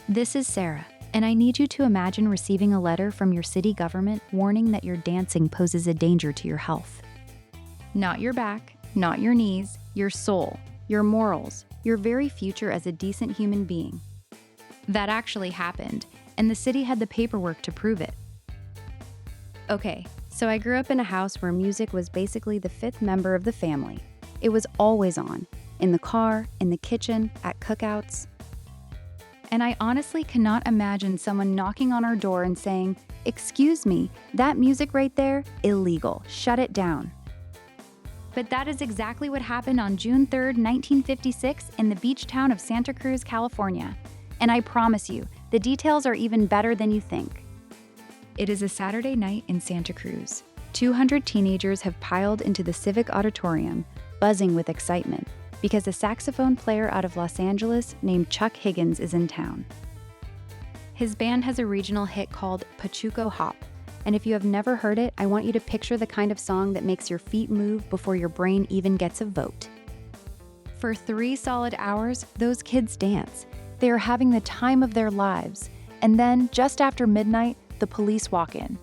This is Sarah, and I need you to imagine receiving a letter from your city government warning that your dancing poses a danger to your health. Not your back, not your knees, your soul, your morals, your very future as a decent human being. That actually happened, and the city had the paperwork to prove it. Okay, so I grew up in a house where music was basically the fifth member of the family. It was always on, in the car, in the kitchen, at cookouts. And I honestly cannot imagine someone knocking on our door and saying, "Excuse me, that music right there, illegal, shut it down." But that is exactly what happened on June 3rd, 1956 in the beach town of Santa Cruz, California. And I promise you, the details are even better than you think. It is a Saturday night in Santa Cruz. 200 teenagers have piled into the Civic Auditorium, buzzing with excitement, because a saxophone player out of Los Angeles named Chuck Higgins is in town. His band has a regional hit called Pachuco Hop, and if you have never heard it, I want you to picture the kind of song that makes your feet move before your brain even gets a vote. For 3 solid hours, those kids dance. They are having the time of their lives, and then, just after midnight, the police walk in.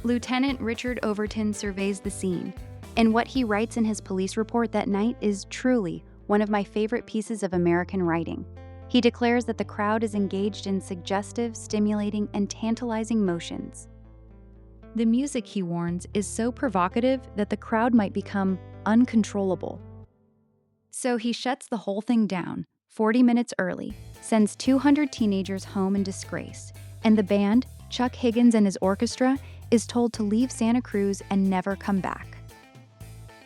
Lieutenant Richard Overton surveys the scene, and what he writes in his police report that night is truly one of my favorite pieces of American writing. He declares that the crowd is engaged in suggestive, stimulating, and tantalizing motions. The music, he warns, is so provocative that the crowd might become uncontrollable. So he shuts the whole thing down, 40 minutes early, sends 200 teenagers home in disgrace, and the band, Chuck Higgins and his orchestra, is told to leave Santa Cruz and never come back.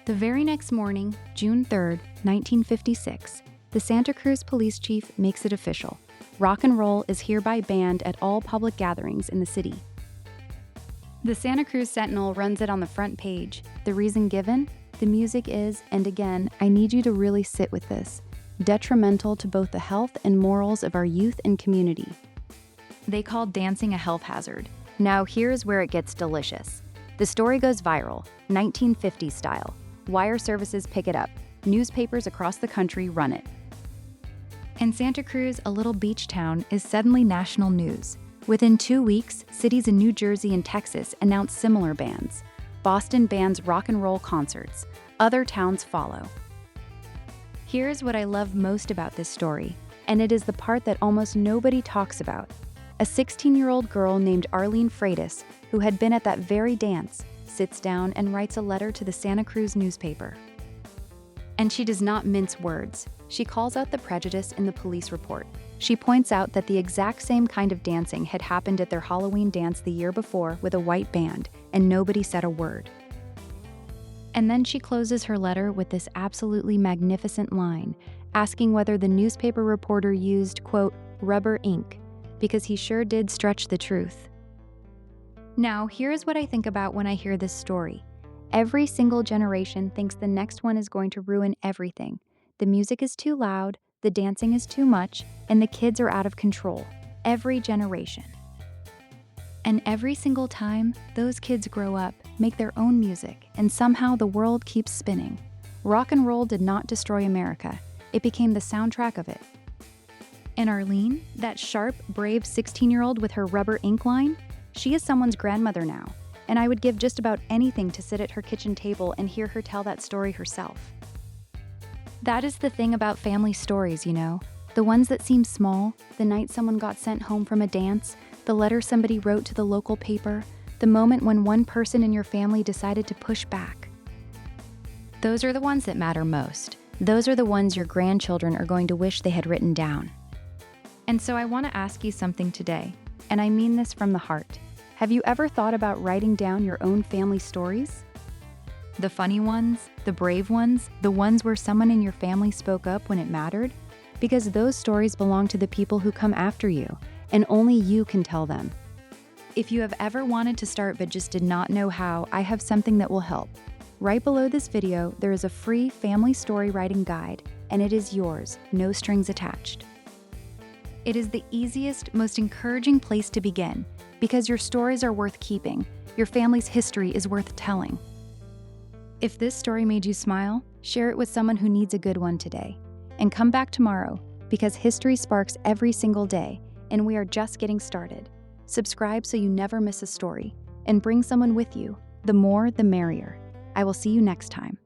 The very next morning, June 3rd, 1956, the Santa Cruz police chief makes it official. Rock and roll is hereby banned at all public gatherings in the city. The Santa Cruz Sentinel runs it on the front page. The reason given? The music is, and again, I need you to really sit with this, detrimental to both the health and morals of our youth and community. They call dancing a health hazard. Now here's where it gets delicious. The story goes viral, 1950s style. Wire services pick it up. Newspapers across the country run it. And Santa Cruz, a little beach town, is suddenly national news. Within 2 weeks, cities in New Jersey and Texas announce similar bans. Boston bans rock and roll concerts. Other towns follow. Here's what I love most about this story, and it is the part that almost nobody talks about. A 16-year-old girl named Arlene Freitas, who had been at that very dance, sits down and writes a letter to the Santa Cruz newspaper. And she does not mince words. She calls out the prejudice in the police report. She points out that the exact same kind of dancing had happened at their Halloween dance the year before with a white band, and nobody said a word. And then she closes her letter with this absolutely magnificent line, asking whether the newspaper reporter used, quote, rubber ink, because he sure did stretch the truth. Now, here's what I think about when I hear this story. Every single generation thinks the next one is going to ruin everything. The music is too loud, the dancing is too much, and the kids are out of control. Every generation. And every single time, those kids grow up, make their own music, and somehow the world keeps spinning. Rock and roll did not destroy America. It became the soundtrack of it. And Arlene, that sharp, brave 16-year-old with her rubber ink line, she is someone's grandmother now, and I would give just about anything to sit at her kitchen table and hear her tell that story herself. That is the thing about family stories, you know, the ones that seem small, the night someone got sent home from a dance, the letter somebody wrote to the local paper, the moment when one person in your family decided to push back. Those are the ones that matter most. Those are the ones your grandchildren are going to wish they had written down. And so I want to ask you something today, and I mean this from the heart. Have you ever thought about writing down your own family stories? The funny ones, the brave ones, the ones where someone in your family spoke up when it mattered? Because those stories belong to the people who come after you, and only you can tell them. If you have ever wanted to start but just did not know how, I have something that will help. Right below this video, there is a free family story writing guide, and it is yours, no strings attached. It is the easiest, most encouraging place to begin, because your stories are worth keeping. Your family's history is worth telling. If this story made you smile, share it with someone who needs a good one today. And come back tomorrow, because history sparks every single day, and we are just getting started. Subscribe so you never miss a story, and bring someone with you. The more, the merrier. I will see you next time.